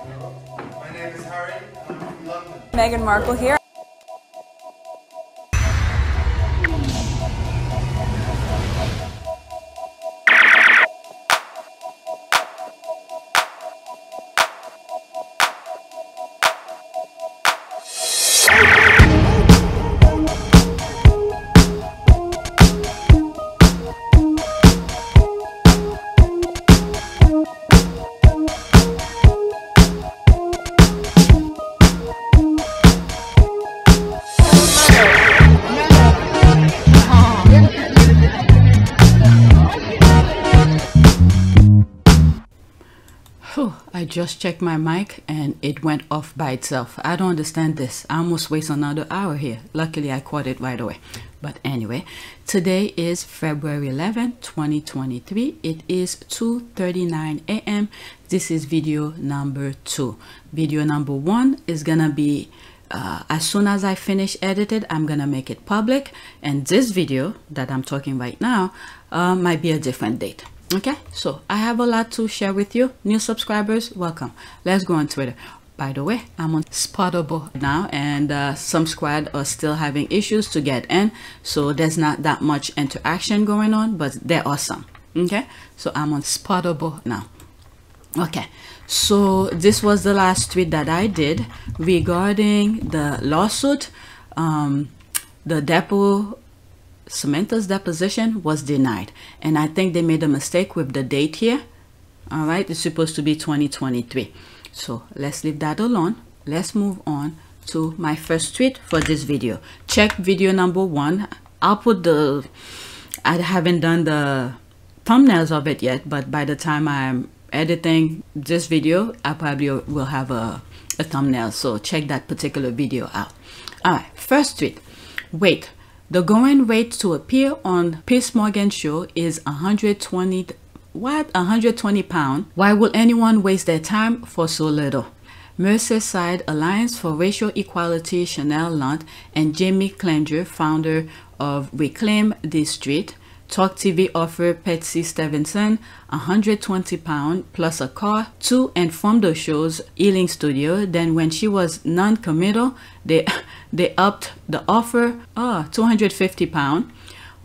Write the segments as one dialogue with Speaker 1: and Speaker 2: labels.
Speaker 1: My name is Harry, I'm from London.
Speaker 2: Meghan Markle here.
Speaker 3: I just checked my mic and it went off by itself. I don't understand this. I almost waste another hour here. Luckily, I caught it right away. But anyway, today is February 11, 2023. It is 2:39 a.m. This is video number 2. Video number 1 is gonna be as soon as I finish edited, I'm gonna make it public. And this video that I'm talking right now might be a different date. Okay, so I have a lot to share with you. New subscribers, welcome. Let's go on Twitter. By the way, I'm on Spottable now, and some squad are still having issues to get in, so there's not that much interaction going on, but there are some. Okay, so I'm on Spottable now. Okay, so this was the last tweet that I did regarding the lawsuit. The depot Samantha's deposition was denied, and I think they made a mistake with the date here. All right, it's supposed to be 2023, so let's leave that alone. Let's move on to my first tweet for this video. Check video number 1. I'll put the, I haven't done the thumbnails of it yet, but by the time I'm editing this video, I probably will have a thumbnail, so check that particular video out. All right, first tweet. Wait, the going rate to appear on Piers Morgan show is 120. What? 120 pounds? Why would anyone waste their time for so little? Merseyside Alliance for Racial Equality, Chanel Lunt, and Jamie Clenger, founder of Reclaim This Street, Talk TV offer Patsy Stevenson 120 pounds plus a car to and from the show's Ealing studio. Then when she was non-committal, they upped the offer 250 pounds.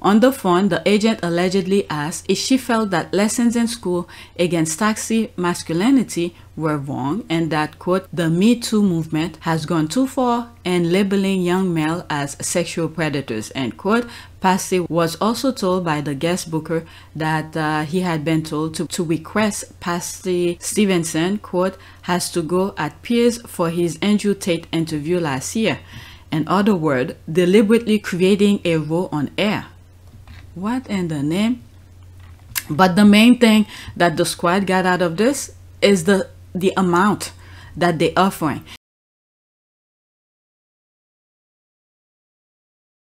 Speaker 3: On the phone, the agent allegedly asked if she felt that lessons in school against toxic masculinity were wrong, and that, quote, the Me Too movement has gone too far in labeling young males as sexual predators, end quote. Patsy was also told by the guest booker that he had been told to request Patsy Stevenson, quote, has to go at Piers for his Andrew Tate interview last year. In other words, deliberately creating a role on air. What in the name? But the main thing that the squad got out of this is the amount that they're offering.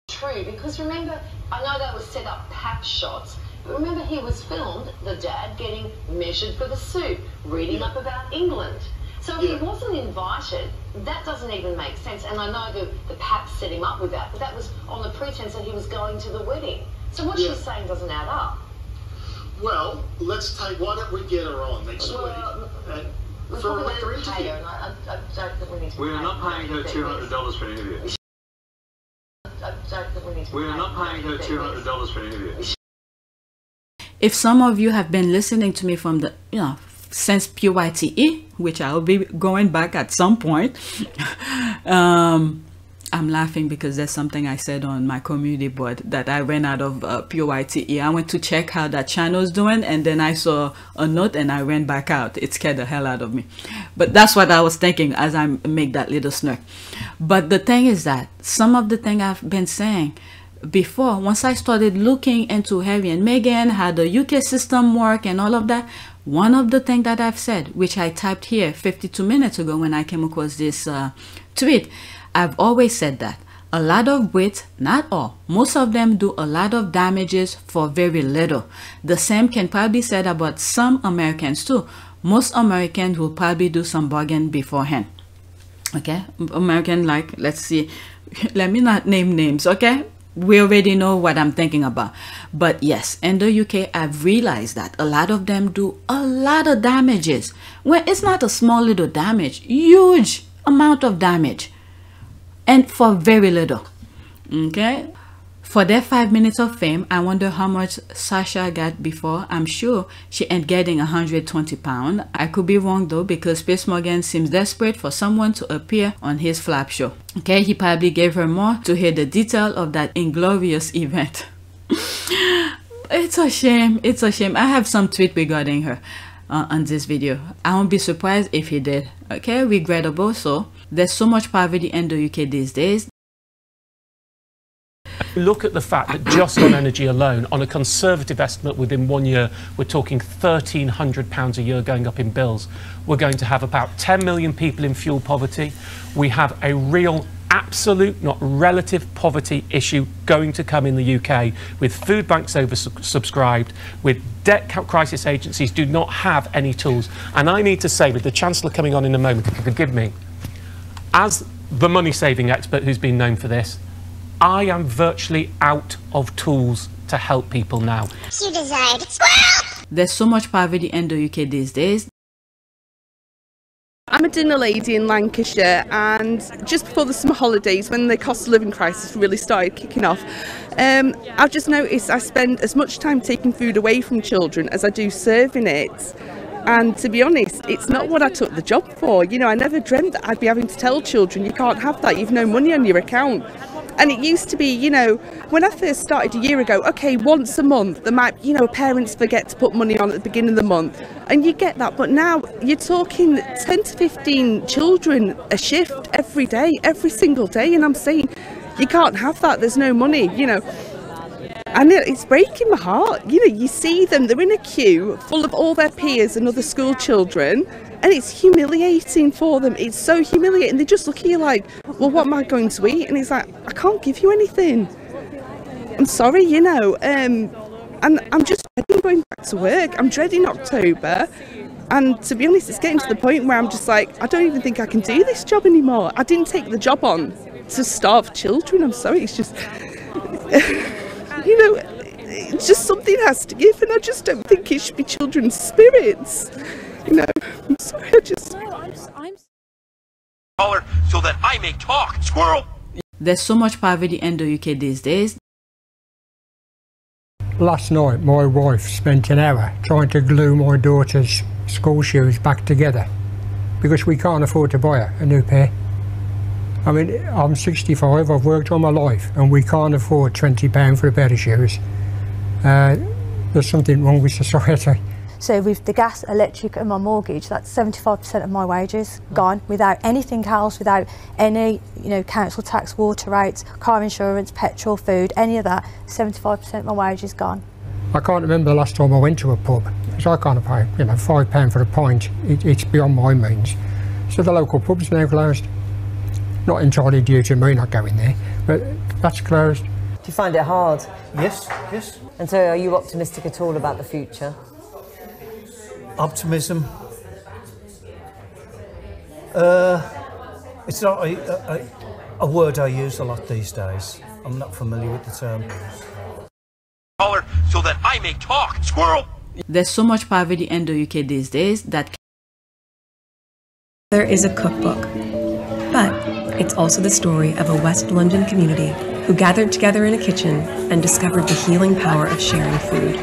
Speaker 4: True, because remember, I know they were set up pack shots, but remember he was filmed, the dad, getting measured for the suit, reading up about England. So if he wasn't invited, that doesn't even make sense. And I know the Pats set him up with that, but that was on the pretense that he was going to the wedding. So what she's saying doesn't add up.
Speaker 5: Well, let's take, why don't we get her on next week? And for a better interview.
Speaker 4: I don't think we need to
Speaker 6: We are not paying her $200 for an interview.
Speaker 4: I don't think we need to
Speaker 6: We are not paying her $200 for an interview.
Speaker 3: If some of you have been listening to me from the, since PYTE, which I'll be going back at some point, I'm laughing because there's something I said on my community board that I ran out of PYTE. I went to check how that channel is doing, and then I saw a note and I ran back out. It scared the hell out of me. But that's what I was thinking as I make that little snark. But the thing is that some of the thing I've been saying before, once I started looking into Harry and Meghan, how the UK system work and all of that, one of the things that I've said, which I typed here 52 minutes ago when I came across this tweet, I've always said that a lot of Brits, not all, most of them do a lot of damages for very little. The same can probably be said about some Americans too. Most Americans will probably do some bargain beforehand. Okay, American, like, let's see, let me not name names, okay? we already know what I'm thinking about. But yes, in the UK, I've realized that a lot of them do a lot of damages. When it's not a small little damage, huge amount of damage. And for very little. Okay? For their 5 minutes of fame, I wonder how much Sasha got before. I'm sure she ain't getting £120. I could be wrong though, because Piers Morgan seems desperate for someone to appear on his flap show. Okay, he probably gave her more to hear the detail of that inglorious event. It's a shame. It's a shame. I have some tweet regarding her on this video. I won't be surprised if he did. Okay, regrettable. So there's so much poverty in the UK these days.
Speaker 2: Look at the fact that just on energy alone, on a conservative estimate within 1 year, we're talking £1,300 a year going up in bills. We're going to have about 10 million people in fuel poverty. We have a real absolute, not relative, poverty issue going to come in the UK, with food banks oversubscribed, with debt crisis agencies do not have any tools. And I need to say, with the Chancellor coming on in a moment, if you forgive me, as the money-saving expert who's been known for this, I am virtually out of tools to help people now.
Speaker 7: You desired squirrel!
Speaker 3: There's so much poverty in the UK these days.
Speaker 8: I'm a dinner lady in Lancashire, and just before the summer holidays, when the cost of living crisis really started kicking off, I've just noticed I spend as much time taking food away from children as I do serving it. And to be honest, it's not what I took the job for. You know, I never dreamt that I'd be having to tell children, you can't have that, you've no money on your account. And it used to be, you know, when I first started a year ago, okay, once a month, there might, you know, parents forget to put money on at the beginning of the month, and you get that. But now you're talking 10 to 15 children a shift every day, every single day. And I'm saying, you can't have that, there's no money, you know. And it's breaking my heart. You know, you see them, they're in a queue full of all their peers and other school children, and it's humiliating for them. It's so humiliating. They just look at you like, well, what am I going to eat? And it's like, I can't give you anything. I'm sorry, you know. And I'm just dreading going back to work. I'm dreading October. And to be honest, it's getting to the point where I'm just like, I don't even think I can do this job anymore. I didn't take the job on to starve children. I'm sorry, it's just... You know, it's just something has to give, and I just don't think it should be children's spirits. You know, I'm sorry, I just... I'm
Speaker 9: so that I may talk, squirrel!
Speaker 3: There's so much poverty in the UK these days.
Speaker 10: Last night, my wife spent an hour trying to glue my daughter's school shoes back together because we can't afford to buy her a new pair. I mean, I'm 65, I've worked all my life, and we can't afford £20 for a pair of shoes. There's something wrong with society.
Speaker 11: So with the gas, electric and my mortgage, that's 75% of my wages gone, without anything else, without any, you know, council tax, water rates, car insurance, petrol, food, any of that, 75% of my wages gone.
Speaker 10: I can't remember the last time I went to a pub, because I can't pay, you know, £5 for a pint. It's beyond my means. So the local pub's now closed. Not entirely due to me not going there, but that's closed.
Speaker 12: Do you find it hard?
Speaker 13: Yes, yes.
Speaker 12: And so are you optimistic at all about the future?
Speaker 13: Optimism? It's not a word I use a lot these days. I'm not familiar with the term.
Speaker 9: So that I may talk, squirrel!
Speaker 3: There's so much poverty in the UK these days that...
Speaker 14: There is a cookbook, but it's also the story of a West London community who gathered together in a kitchen and discovered the healing power of sharing food.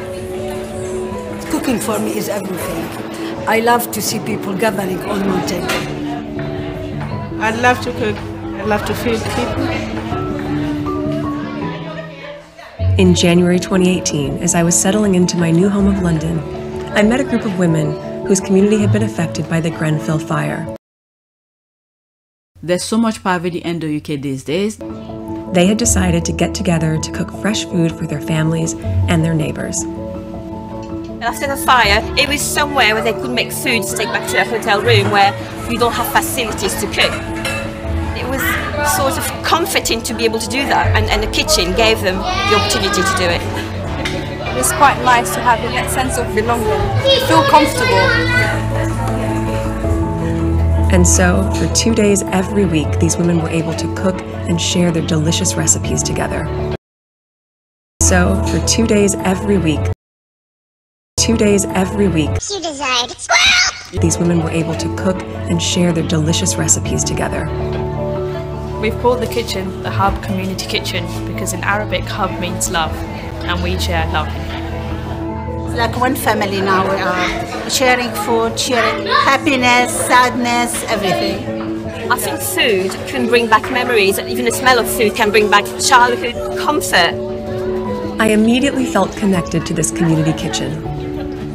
Speaker 15: Cooking for me is everything. I love to see people gathering on one table.
Speaker 16: I love to cook. I love to feed people.
Speaker 14: In January 2018, as I was settling into my new home of London, I met a group of women whose community had been affected by the Grenfell fire.
Speaker 3: There's so much poverty in the UK these days.
Speaker 14: They had decided to get together to cook fresh food for their families and their neighbours.
Speaker 17: After the fire, it was somewhere where they could make food to take back to their hotel room where you don't have facilities to cook. It was sort of comforting to be able to do that, and the kitchen gave them the opportunity to do it.
Speaker 18: It's quite nice to have that sense of belonging. You feel comfortable.
Speaker 14: And so, for 2 days every week, these women were able to cook and share their delicious recipes together. So, for 2 days every week, 2 days every week,
Speaker 7: You desired squirrel!
Speaker 14: these women were able to cook and share their delicious recipes together.
Speaker 19: We've called the kitchen the Hub Community Kitchen because in Arabic, Hub means love, and we share love.
Speaker 20: It's like one family now. We are sharing food, sharing happiness, sadness, everything.
Speaker 17: I think food can bring back memories, and even the smell of food can bring back childhood comfort.
Speaker 14: I immediately felt connected to this community kitchen.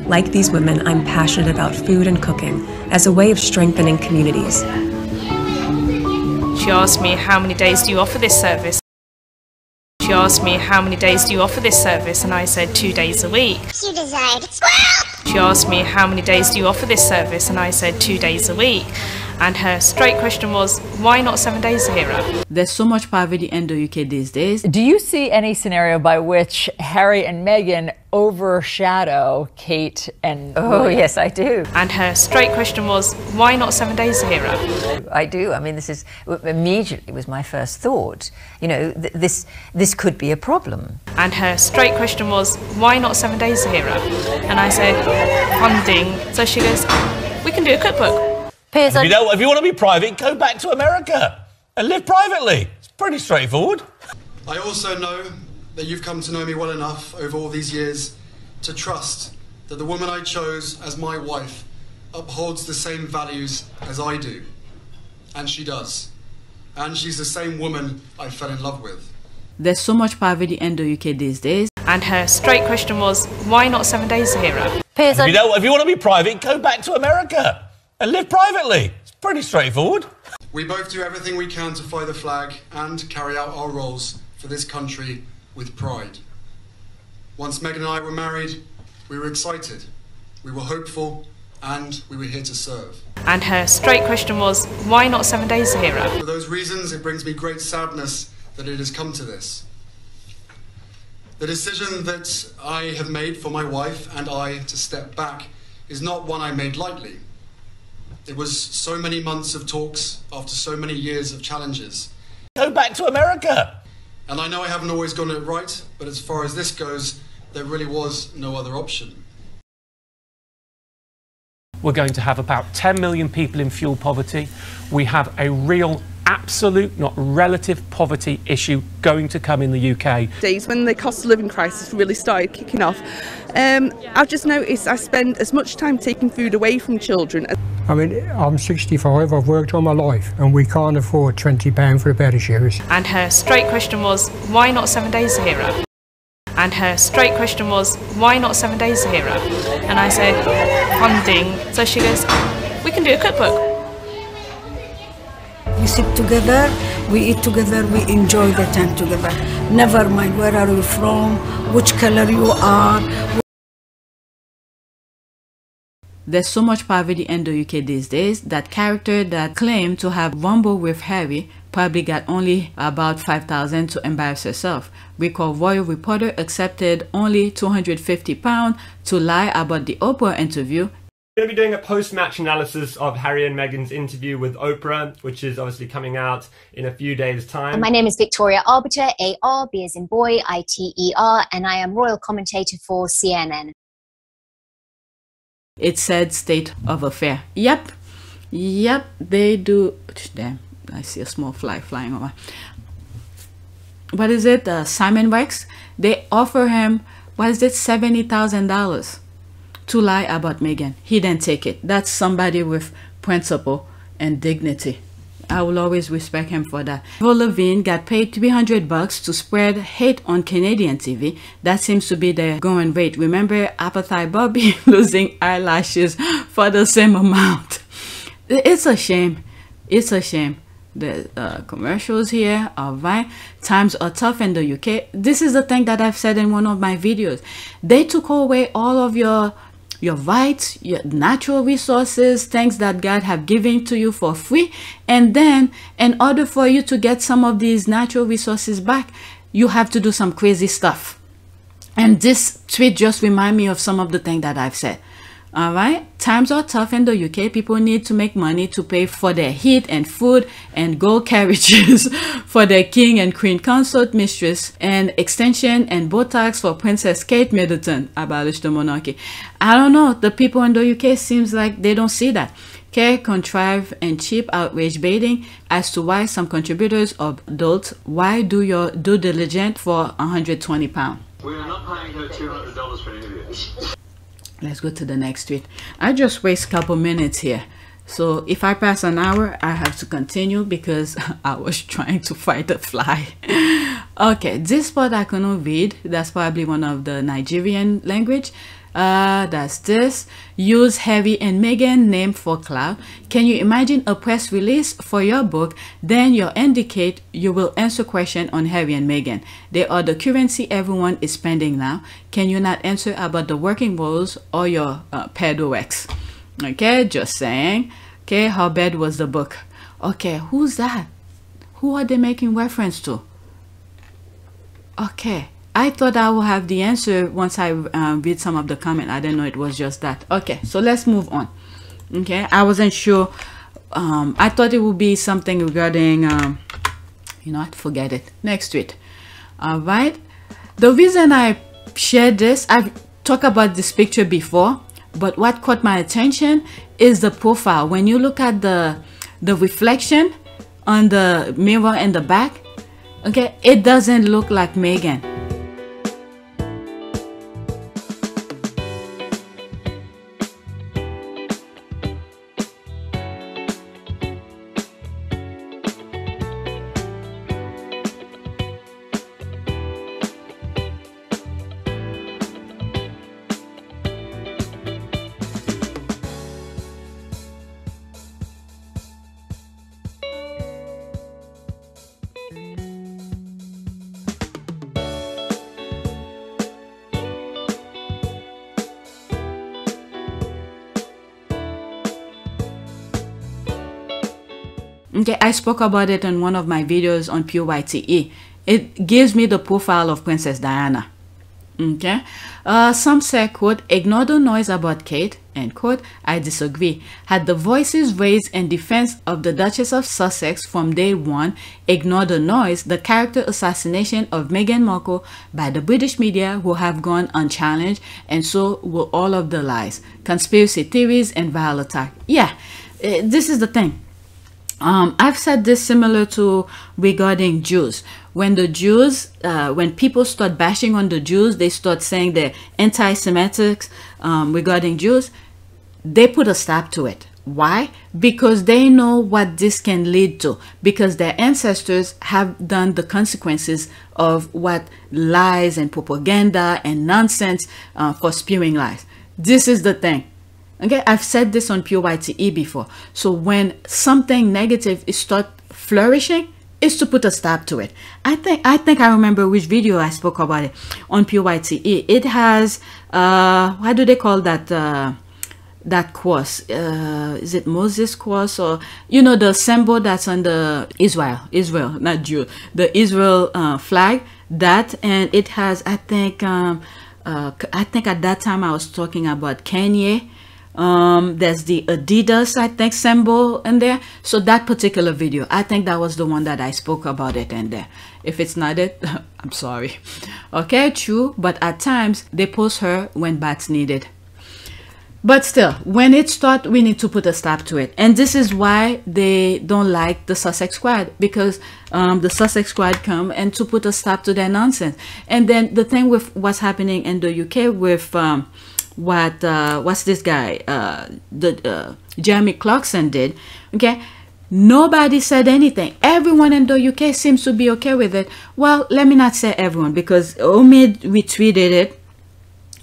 Speaker 14: Like these women, I'm passionate about food and cooking as a way of strengthening communities.
Speaker 19: She asked me, how many days do you offer this service? She asked me, how many days do you offer this service? And I said, 2 days a week.
Speaker 7: You desired squirrel!
Speaker 19: She asked me, how many days do you offer this service? And I said, 2 days a week. And her straight question was, why not 7 days a hero?
Speaker 3: There's so much poverty in the UK these days.
Speaker 21: Do you see any scenario by which Harry and Meghan overshadow Kate and William?
Speaker 22: Yes, I do.
Speaker 19: And her straight question was, why not 7 days a hero?
Speaker 22: I do. I mean, this is immediately was my first thought. You know, this could be a problem.
Speaker 19: And her straight question was, why not 7 days a hero? And I said, funding. So she goes, we can do a cookbook.
Speaker 9: If you want to be private, go back to America and live privately. It's pretty straightforward.
Speaker 1: I also know that you've come to know me well enough over all these years to trust that the woman I chose as my wife upholds the same values as I do. And she does. And she's the same woman I fell in love with.
Speaker 3: There's so much poverty in the UK these days.
Speaker 19: And her straight question was, why not 7 days a hero?
Speaker 9: If you want to be private, go back to America and live privately. It's pretty straightforward.
Speaker 1: We both do everything we can to fly the flag and carry out our roles for this country with pride. Once Meghan and I were married, we were excited, we were hopeful, and we were here to serve.
Speaker 19: And her straight question was, why not 7 days a hero?
Speaker 1: For those reasons, it brings me great sadness that it has come to this. The decision that I have made for my wife and I to step back is not one I made lightly. It was so many months of talks after so many years of challenges.
Speaker 9: Go back to America.
Speaker 1: And I know I haven't always gotten it right, but as far as this goes, there really was no other option.
Speaker 2: We're going to have about 10 million people in fuel poverty. We have a real absolute, not relative, poverty issue going to come in the UK.
Speaker 8: Days when the cost of living crisis really started kicking off, I've just noticed I spend as much time taking food away from children.
Speaker 10: I mean, I'm 65, I've worked all my life, and we can't afford £20 for a pair of shoes.
Speaker 19: And her straight question was, why not 7 days a hero? And her straight question was, why not 7 days a hero? And I said, funding. So she goes, we can do a cookbook.
Speaker 15: We sit together, we eat together, we enjoy the time together. Never mind where are you from, which color you are.
Speaker 3: There's so much poverty in the UK these days that character that claimed to have rumbled with Harry probably got only about 5,000 to embarrass herself. Recall royal reporter accepted only £250 to lie about the Oprah interview.
Speaker 23: We're going to be doing a post-match analysis of Harry and Meghan's interview with Oprah, which is obviously coming out in a few days' time.
Speaker 24: My name is Victoria Arbiter, A-R, B as in boy, I-T-E-R, and I am royal commentator for CNN.
Speaker 3: It said state of affair. Yep, they do. Damn, I see a small fly flying over. What is it? Simon Rex? They offer him, what is it, $70,000 to lie about Meghan. He didn't take it. That's somebody with principle and dignity. I will always respect him for that. Levine got paid $300 to spread hate on Canadian TV. That seems to be the going rate. Remember Appetite Bobby losing eyelashes for the same amount. It's a shame. It's a shame. The commercials here are right. Times are tough in the UK. This is the thing that I've said in one of my videos. They took away all of your rights, your natural resources, things that God have given to you for free. And then in order for you to get some of these natural resources back, you have to do some crazy stuff. And this tweet just reminds me of some of the things that I've said. All right, times are tough in the UK. People need to make money to pay for their heat and food and gold carriages for their king and queen consort mistress, and extension and Botox for Princess Kate Middleton. Abolish the monarchy. I don't know. The people in the UK seems like they don't see that. Okay, contrived and cheap outrage baiting as to why some contributors of adults. Why do your due diligence for £120?
Speaker 4: We are not paying her $200 for an interview.
Speaker 3: Let's go to the next tweet. I just waste a couple minutes here. So if I pass an hour, I have to continue because I was trying to fight a fly. Okay, this part I cannot read. That's probably one of the Nigerian language. That's this. Use Harry and Meghan name for clout. Can you imagine a press release for your book? Then you indicate you will answer question on Harry and Meghan. They are the currency everyone is spending now. Can you not answer about the working roles or your pedo-ex? Okay, just saying. Okay, how bad was the book? Okay, who's that? Who are they making reference to? Okay. I thought I would have the answer once I read some of the comment. I didn't know it was just that. Okay, so let's move on. Okay, I wasn't sure. I thought it would be something regarding, you know what, forget it. Next tweet. All right. The reason I shared this, I've talked about this picture before, but what caught my attention is the profile. When you look at the reflection on the mirror in the back, okay, it doesn't look like Meghan. Okay, I spoke about it in one of my videos on PYTE. It gives me the profile of Princess Diana. Okay, some say, quote, ignore the noise about Kate, end quote. I disagree. Had the voices raised in defense of the Duchess of Sussex from day one, ignore the noise, the character assassination of Meghan Markle by the British media will have gone unchallenged, and so will all of the lies, conspiracy theories, and vile attack. Yeah, this is the thing. I've said this similar to regarding Jews. When the Jews, when people start bashing on the Jews, they start saying they're anti-Semitic regarding Jews, they put a stop to it. Why? Because they know what this can lead to. Because their ancestors have done the consequences of what lies and propaganda and nonsense for spewing lies. This is the thing. Okay, I've said this on PYTE before. So when something negative is start flourishing, is to put a stop to it. I think I remember which video I spoke about it on PYTE. It has what do they call that that course? Is it Moses course, or you know, the symbol that's on the Israel, not Jew, the Israel flag, that, and it has, I think at that time I was talking about Kanye. There's the Adidas, I think, symbol in there. So that particular video, I think that was the one that I spoke about it in there. If it's not it, I'm sorry. Okay, true, but at times they post her when bats need it. But still, when it starts, we need to put a stop to it. And this is why they don't like the Sussex Squad, because the Sussex Squad come and to put a stop to their nonsense. And then the thing with what's happening in the UK with what's this guy, Jeremy Clarkson did, okay, nobody said anything. Everyone in the UK seems to be okay with it. Well, let me not say everyone, because Omid retweeted it,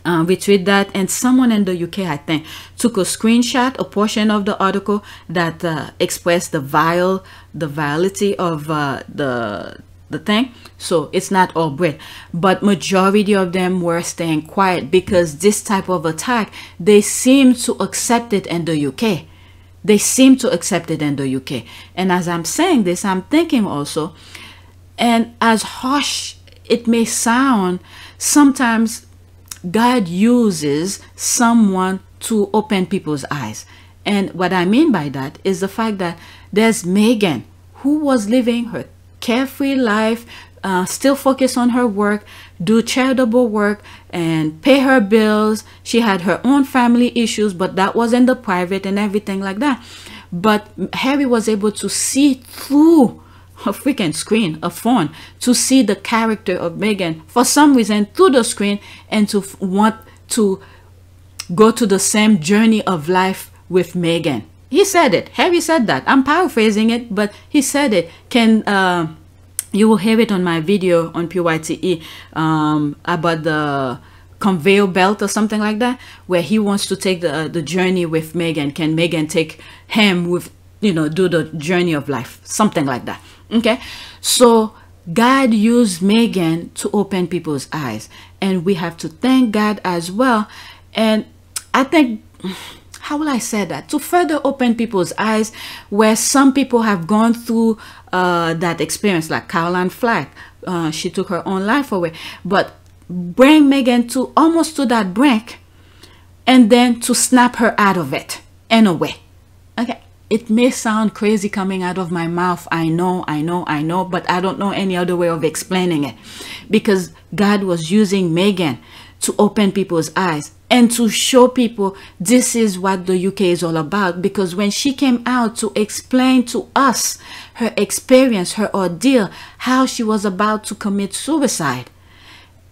Speaker 3: retweet that, and someone in the UK, I think, took a screenshot, a portion of the article that expressed the vility of the thing. So it's not all Brit, but majority of them were staying quiet because this type of attack, they seem to accept it in the UK. They seem to accept it in the UK. And as I'm saying this, I'm thinking also, and as harsh it may sound, sometimes God uses someone to open people's eyes. And what I mean by that is the fact that there's Meghan, who was living her carefree life, still focus on her work, do charitable work, and pay her bills. She had her own family issues, but that was in the private and everything like that. But Harry was able to see through a freaking screen, a phone, to see the character of Meghan for some reason through the screen, and to want to go to the same journey of life with Meghan. He said it. Harry said that. I'm paraphrasing it, but he said it. You will hear it on my video on PYTE about the conveyor belt or something like that, where he wants to take the journey with Meghan. Can Meghan take him with, do the journey of life, something like that. Okay, so God used Meghan to open people's eyes, and we have to thank God as well. And I think, how will I say that, to further open people's eyes, where some people have gone through that experience, like Caroline Flack, she took her own life away, but bring Meghan to almost to that brink, and then to snap her out of it in a way. Okay, it may sound crazy coming out of my mouth. I know, but I don't know any other way of explaining it, because God was using Meghan to open people's eyes and to show people this is what the UK is all about. Because when she came out to explain to us her experience, her ordeal, how she was about to commit suicide,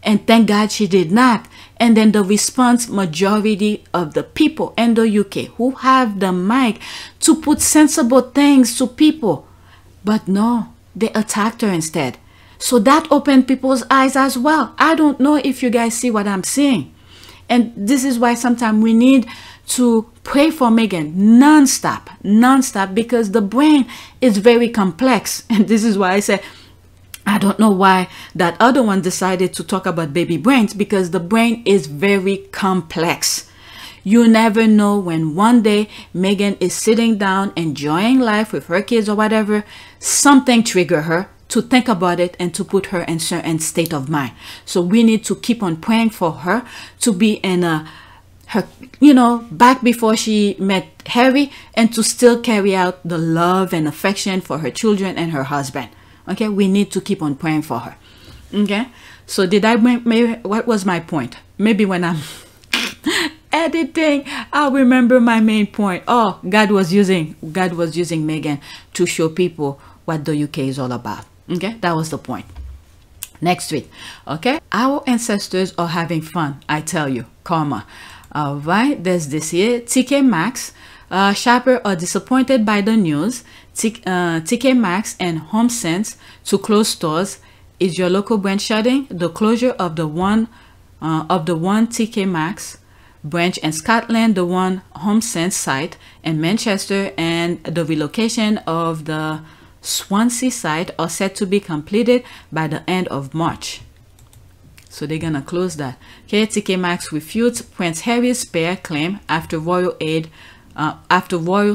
Speaker 3: and thank God she did not. And then the response, majority of the people in the UK who have the mic to put sensible things to people, but no, they attacked her instead. So that opened people's eyes as well. I don't know if you guys see what I'm saying. And this is why sometimes we need to pray for Meghan non-stop, because the brain is very complex. And this is why I say, I don't know why that other one decided to talk about baby brains, because the brain is very complex. You never know when one day Meghan is sitting down enjoying life with her kids or whatever, something trigger her to think about it and to put her in a certain state of mind. So we need to keep on praying for her to be in her, back before she met Harry, and to still carry out the love and affection for her children and her husband. Okay, we need to keep on praying for her. Okay, so what was my point? Maybe when I'm editing, I'll remember my main point. Oh, God was using Meghan to show people what the UK is all about. Okay, that was the point. Next week, okay, our ancestors are having fun, I tell you. Karma. All right, there's this here, TK Maxx. Shoppers are disappointed by the news. TK Maxx and HomeSense to close stores. Is your local branch shutting? The closure of the one TK Maxx branch in Scotland, the one HomeSense site in Manchester, and the relocation of the Swansea site are set to be completed by the end of March. So they're gonna close that. Okay, TK Maxx refutes Prince Harry's spare claim after royal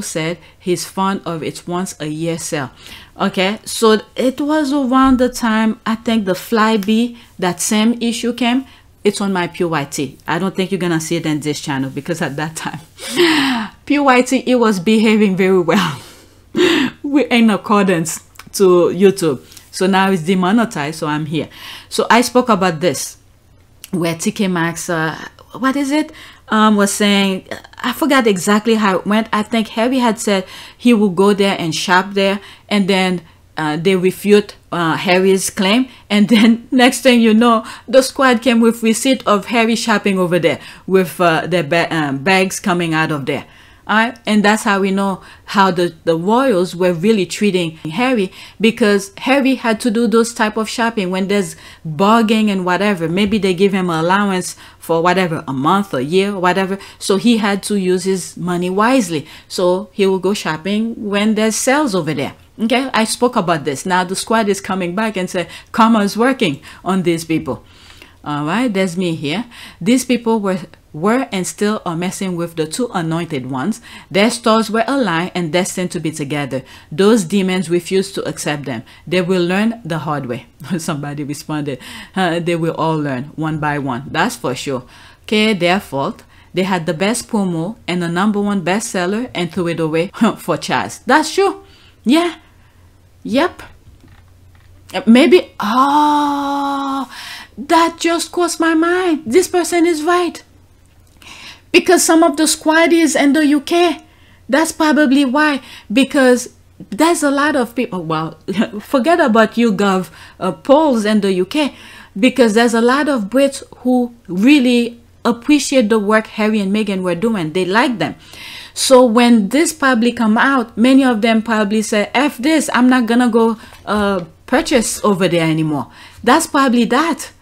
Speaker 3: said he's fond of its once-a-year sale. Okay, so it was around the time, I think, the Flyby, that same issue came. It's on my PYT. I don't think you're gonna see it in this channel, because at that time PYT, it was behaving very well in accordance to YouTube. So now it's demonetized, so I'm here. So I spoke about this, where TK Maxx, what is it, was saying, I forgot exactly how it went. I think Harry had said he would go there and shop there, and then they refute Harry's claim, and then next thing you know, the squad came with receipt of Harry shopping over there with their bags coming out of there. And that's how we know how the royals were really treating Harry, because Harry had to do those type of shopping when there's bargaining and whatever. Maybe they give him an allowance for whatever, a month, a year, whatever. So he had to use his money wisely. So he will go shopping when there's sales over there. Okay, I spoke about this. Now the squad is coming back and say, karma is working on these people. All right, there's me here. These people were and still are messing with the two anointed ones. Their stars were aligned and destined to be together. Those demons refused to accept them. They will learn the hard way. Somebody responded, they will all learn one by one. That's for sure. Okay, their fault. They had the best promo and the #1 bestseller and threw it away for Chaz. That's true. Yeah. Yep. Maybe. Oh, that just crossed my mind. This person is right. Because some of the squaddies in the UK, that's probably why. Because there's a lot of people, well, forget about YouGov polls in the UK, because there's a lot of Brits who really appreciate the work Harry and Meghan were doing. They like them. So when this probably come out, many of them probably say, F this, I'm not gonna go purchase over there anymore. That's probably that.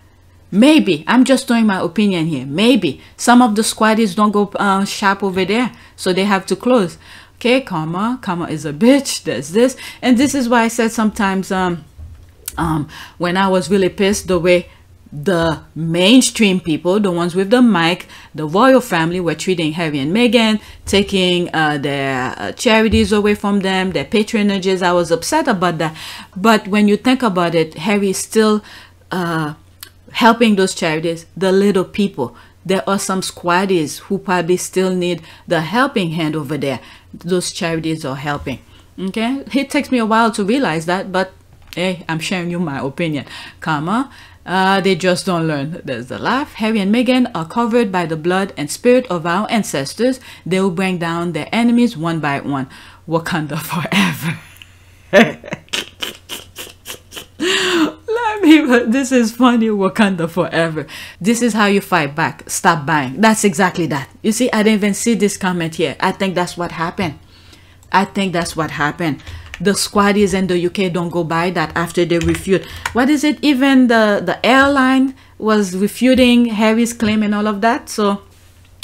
Speaker 3: Maybe. I'm just throwing my opinion here. Maybe. Some of the squaddies don't go shop over there, so they have to close. Okay, karma is a bitch. There's this. And this is why I said sometimes when I was really pissed, the way the mainstream people, the ones with the mic, the royal family, were treating Harry and Meghan, taking their charities away from them, their patronages. I was upset about that. But when you think about it, Harry is still helping those charities, the little people. There are some squaddies who probably still need the helping hand over there. Those charities are helping. Okay, it takes me a while to realize that, but hey, I'm sharing you my opinion. Karma, they just don't learn. There's the laugh. Harry and Meghan are covered by the blood and spirit of our ancestors. They will bring down their enemies one by one. Wakanda forever. This is funny. Wakanda forever. This is how you fight back. Stop buying. That's exactly that. You see, I didn't even see this comment here. I think that's what happened. I think that's what happened. The squaddies in the UK don't go by that after they refute. What is it? Even the airline was refuting Harry's claim and all of that. So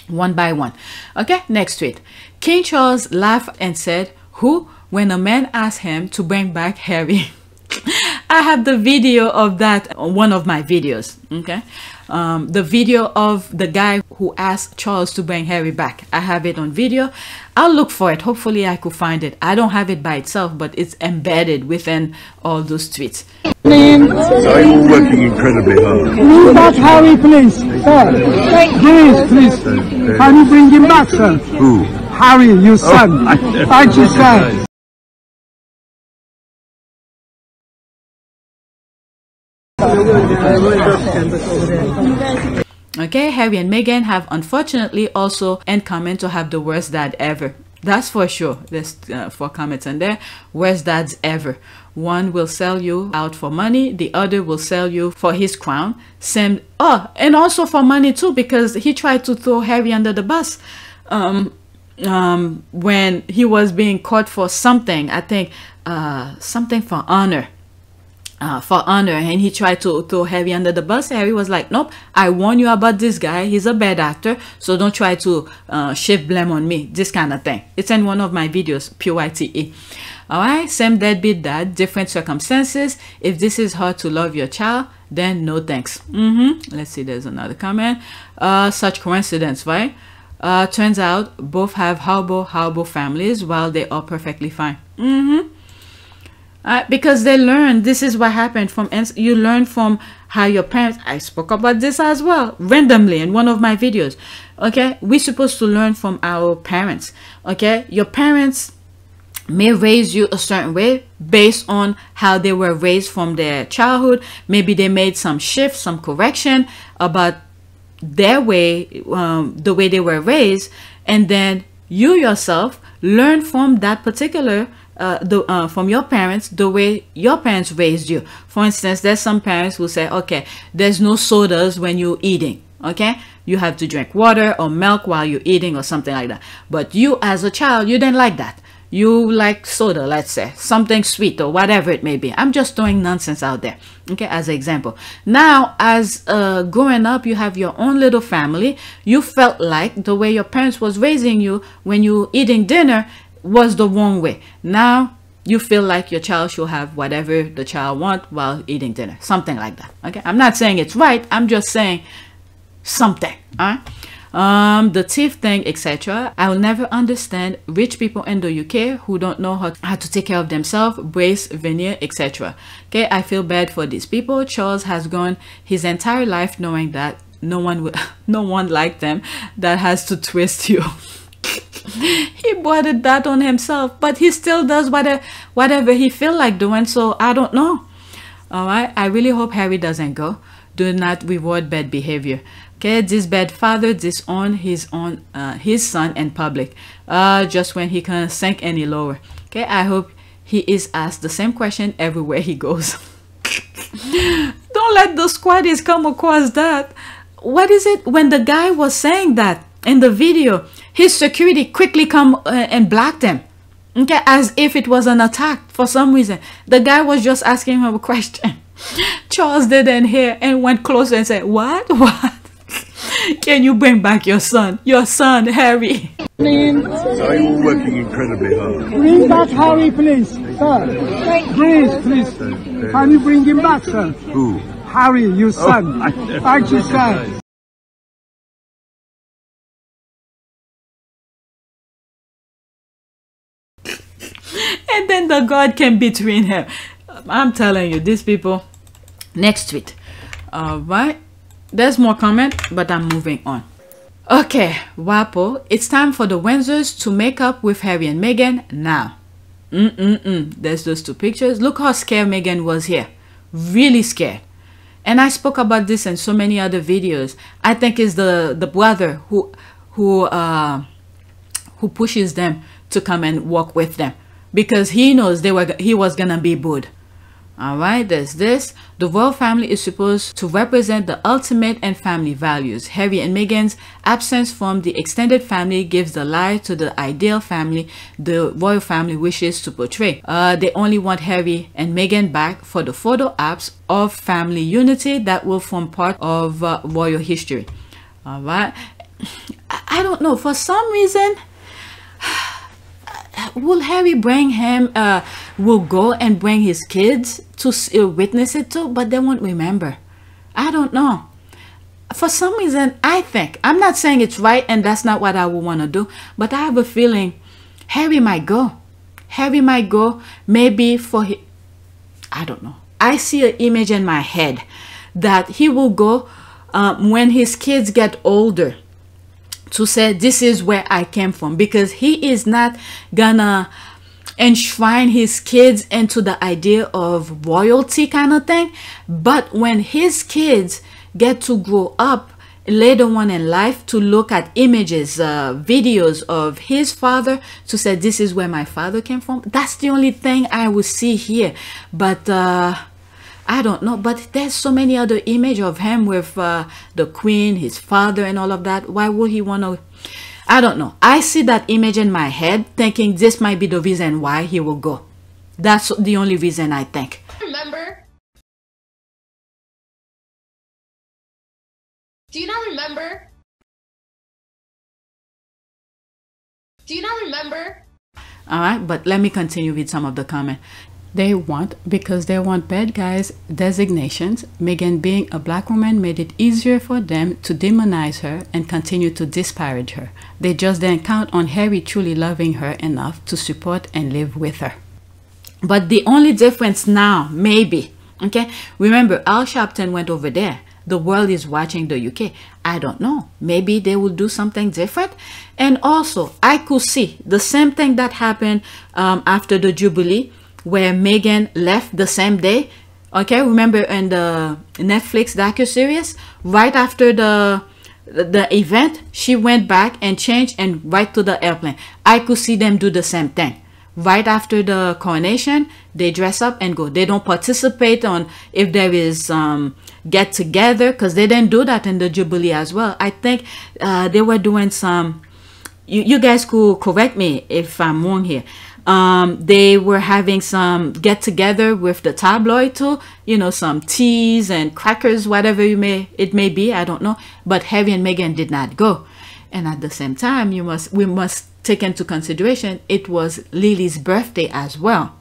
Speaker 3: one by one. Okay, next tweet. King Charles laughed and said, who? When a man asked him to bring back Harry. I have the video of that on one of my videos. Okay, the video of the guy who asked Charles to bring Harry back. I have it on video. I'll look for it. Hopefully I could find it. I don't have it by itself, but it's embedded within all those tweets.
Speaker 5: I'm working incredibly hard. Bring back Harry, please. Sir, please. Can you bring him back, sir? Who? Harry, your son. Thank you, sir.
Speaker 3: Okay, Harry and Meghan have unfortunately also end comment to have the worst dad ever. That's for sure. There's 4 comments in there. Worst dads ever. One will sell you out for money. The other will sell you for his crown. Same. Oh, and also for money too, because he tried to throw Harry under the bus when he was being caught for something. I think something for honor. And he tried to throw Harry under the bus. Harry was like, nope, I warn you about this guy. He's a bad actor, so don't try to shift blame on me. This kind of thing. It's in one of my videos, PYTE. Alright, same deadbeat dad, different circumstances. If this is hard to love your child, then no thanks. Let's see, there's another comment. Such coincidence, right? Turns out both have horrible families while they are perfectly fine. Because they learn. This is what happened from you learn from how your parents. I spoke about this as well randomly in one of my videos. Okay, we're supposed to learn from our parents. Okay, your parents may raise you a certain way based on how they were raised from their childhood. Maybe they made some shift, some correction about their way, the way they were raised, and then you yourself learn from that particular from your parents, the way your parents raised you. For instance, there's some parents who say, okay, there's no sodas when you're eating. Okay, you have to drink water or milk while you're eating or something like that. But you as a child, you didn't like that. You like soda, let's say, something sweet or whatever it may be. I'm just throwing nonsense out there, okay, as an example. Now, as growing up, you have your own little family. You felt like the way your parents was raising you when you were eating dinner was the wrong way. Now you feel like your child should have whatever the child wants while eating dinner, something like that. Okay, I'm not saying it's right, I'm just saying something. All right, the teeth thing, etc. I will never understand rich people in the UK who don't know how to take care of themselves, brace, veneer, etc. Okay, I feel bad for these people. Charles has gone his entire life knowing that no one liked them, that has to twist you. He brought that on himself, but he still does whatever he feel like doing. So I don't know. All right, I really hope Harry doesn't go. Do not reward bad behavior. Okay, this bad father disown his son in public, just when he can't sink any lower. Okay, I hope he is asked the same question everywhere he goes. Don't let the squaddies come across that. What is it when the guy was saying that in the video? His security quickly come and blocked him. Okay, as if it was an attack for some reason. The guy was just asking him a question. Charles didn't hear and went closer and said, "What? What? Can you bring back your son? Your son, Harry."
Speaker 5: They're all working incredibly hard.
Speaker 15: Bring back Harry, please, sir. Please. Can you bring him back, sir?
Speaker 5: Who?
Speaker 15: Harry, your son. Thank you, sir.
Speaker 3: And then the God came between him. I'm telling you, these people. Next tweet. All right. There's more comment, but I'm moving on. Okay, WaPo, it's time for the Windsors to make up with Harry and Meghan now. There's those two pictures. Look how scared Meghan was here. Really scared. And I spoke about this in so many other videos. I think it's the brother who pushes them to come and walk with them, because he knows he was gonna be booed. All right, there's this. The royal family is supposed to represent the ultimate in family values. Harry and Meghan's absence from the extended family gives the lie to the ideal family the royal family wishes to portray. They only want Harry and Meghan back for the photo ops of family unity that will form part of royal history. All right, I don't know, for some reason, will Harry bring him, will go and bring his kids to witness it too, but they won't remember. I don't know. For some reason, I think, I'm not saying it's right and that's not what I would want to do, but I have a feeling Harry might go. Harry might go, maybe for his, I don't know. I see an image in my head that he will go when his kids get older, to say this is where I came from, because he is not gonna enshrine his kids into the idea of royalty kind of thing. But when his kids get to grow up later on in life, to look at images, videos of his father, to say this is where my father came from, that's the only thing I will see here. But I don't know, but there's so many other images of him with the queen, his father and all of that. Why would he want to? I don't know. I see that image in my head thinking this might be the reason why he will go. That's the only reason I think.
Speaker 6: Remember? Do you not remember? Do you not remember?
Speaker 3: All right, but let me continue with some of the comment. Because they want bad guys designations. Meghan being a black woman made it easier for them to demonize her and continue to disparage her. They just didn't count on Harry truly loving her enough to support and live with her. But the only difference now, maybe, okay, remember Al Sharpton went over there. The world is watching the UK. I don't know. Maybe they will do something different. And also, I could see the same thing that happened after the Jubilee, where Meghan left the same day. Okay, remember in the Netflix docuseries, right after the event, she went back and changed and right to the airplane. I could see them do the same thing. Right after the coronation, they dress up and go. They don't participate on if there is get together, because they didn't do that in the Jubilee as well. I think they were doing some, you guys could correct me if I'm wrong here. They were having some get together with the tabloid too, you know, some teas and crackers, whatever it may be, I don't know. But Harry and Meghan did not go. And at the same time, we must take into consideration it was Lily's birthday as well.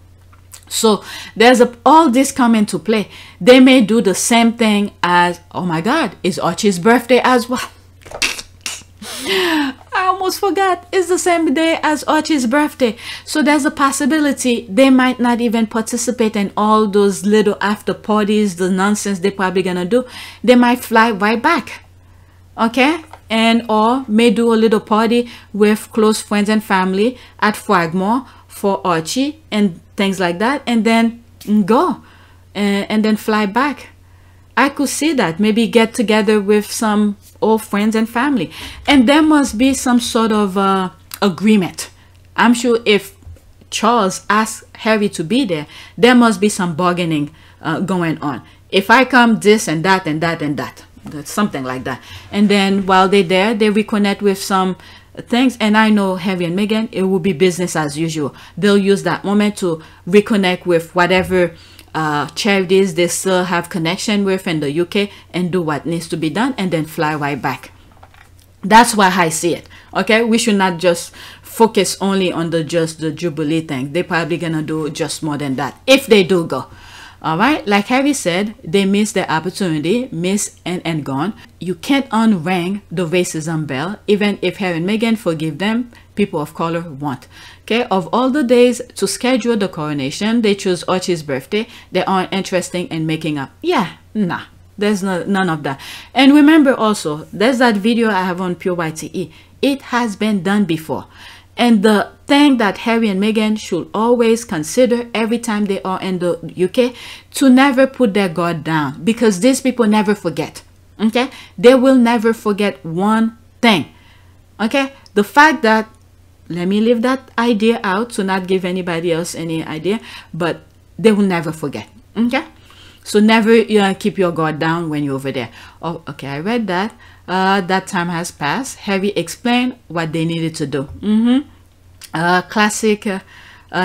Speaker 3: So there's all this come into play. They may do the same thing as, oh my God, it's Archie's birthday as well. I almost forgot. It's the same day as Archie's birthday. So there's a possibility they might not even participate in all those little after parties, the nonsense they're probably gonna do. They might fly right back. okay, and or may do a little party with close friends and family at Fragmore for Archie and things like that, and then go and then fly back. I could see that. Maybe get together with some old friends and family, and there must be some sort of agreement. I'm sure if Charles asked Harry to be there, there must be some bargaining going on. If I come, this and that and that and that, something like that. And then while they're there, they reconnect with some things. And I know Harry and Meghan, it will be business as usual. They'll use that moment to reconnect with whatever charities they still have connection with in the UK and do what needs to be done, and then fly right back. That's why I see it. Okay, we should not just focus only on just the Jubilee thing. They're probably gonna do just more than that if they do go. All right, like Harry said, they missed their opportunity, missed and gone. You can't unring the racism bell. Even if Harry and Meghan forgive them, people of color won't. Okay, of all the days to schedule the coronation, they chose Archie's birthday. They aren't interested in making up. Yeah, nah, there's none of that. And remember also, there's that video I have on Pure YTE. It has been done before. And the thing that Harry and Meghan should always consider every time they are in the UK, to never put their guard down, because these people never forget. Okay, they will never forget one thing. Okay, the fact that, let me leave that idea out to not give anybody else any idea, but they will never forget. Okay, so never keep your guard down when you're over there. Oh, okay, I read that. That time has passed. Harry explained what they needed to do. Classic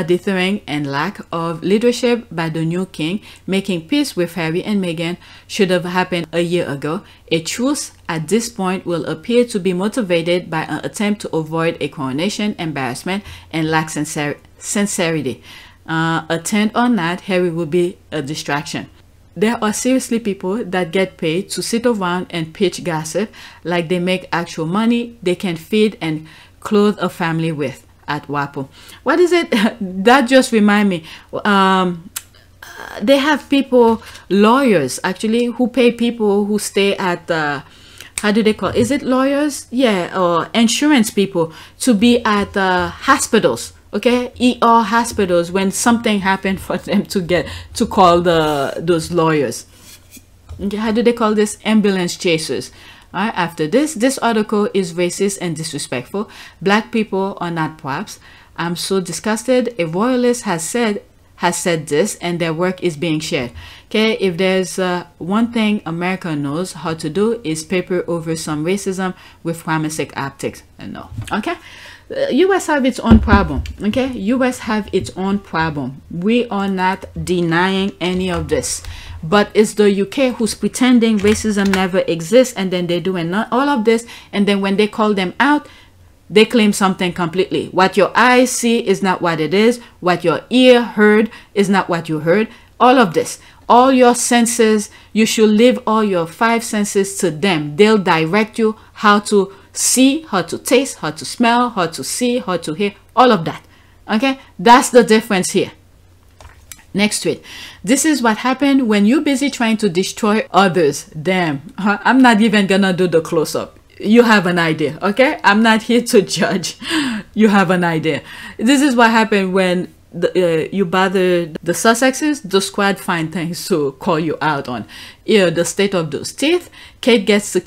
Speaker 3: dithering and lack of leadership by the new king. Making peace with Harry and Meghan should have happened a year ago. A truce at this point will appear to be motivated by an attempt to avoid a coronation embarrassment and lack sincerity. Attend or not, Harry will be a distraction. There are seriously people that get paid to sit around and pitch gossip like they make actual money they can feed and clothe a family with at WaPo. What is it? That just remind me. They have people, lawyers actually, who pay people who stay at, how do they call it? Is it lawyers? Yeah, or insurance people to be at hospitals. Okay, ER hospitals, when something happened, for them to get to call those lawyers. Okay, how do they call this? Ambulance chasers. All right, after this article is racist and disrespectful. Black people are not props. I'm so disgusted. A royalist has said this, and their work is being shared. Okay, if there's one thing America knows how to do, is paper over some racism with pharmaceutical optics. No, okay. US have its own problem. Okay, US have its own problem. We are not denying any of this, but it's the UK who's pretending racism never exists, and then they're doing all of this, and then when they call them out, they claim something completely. What your eyes see is not what it is. What your ear heard is not what you heard. All of this, all your senses, you should leave all your 5 senses to them. They'll direct you how to see, how to taste, how to smell, how to see, how to hear, all of that. Okay, that's the difference here. Next tweet. This is what happened when you're busy trying to destroy others. Damn, I'm not even gonna do the close-up. You have an idea. Okay, I'm not here to judge. You have an idea. This is what happened when you bother the Sussexes. The squad find things to call you out on. The state of those teeth. Kate gets to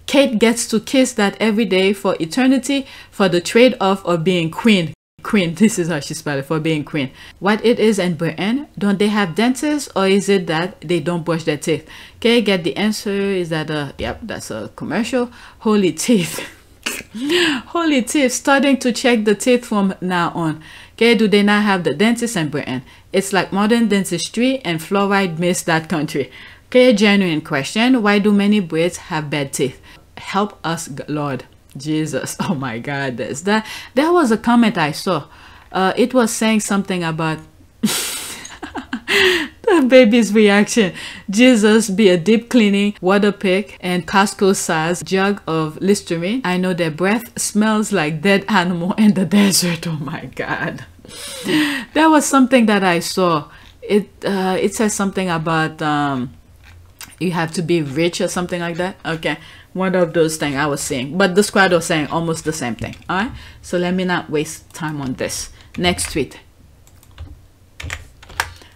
Speaker 3: Kate gets to kiss that every day for eternity for the trade-off of being queen. Queen, this is how she spelled it, for being queen. What it is in Britain, don't they have dentists, or is it that they don't brush their teeth? Okay, get the answer is that, yep, that's a commercial. Holy teeth. Holy teeth, starting to check the teeth from now on. Okay, do they not have the dentists in Britain? It's like modern dentistry, and fluoride missed that country. Okay, genuine question. Why do many Brits have bad teeth? Help us, Lord Jesus. Oh my God, there was a comment I saw. It was saying something about the baby's reaction. Jesus, be a deep cleaning water pick and Costco size jug of Listerine. I know their breath smells like dead animal in the desert. Oh my God. There was something that I saw. It says something about you have to be rich or something like that. Okay, one of those things I was saying, but the squad was saying almost the same thing. All right, so let me not waste time on this. Next tweet.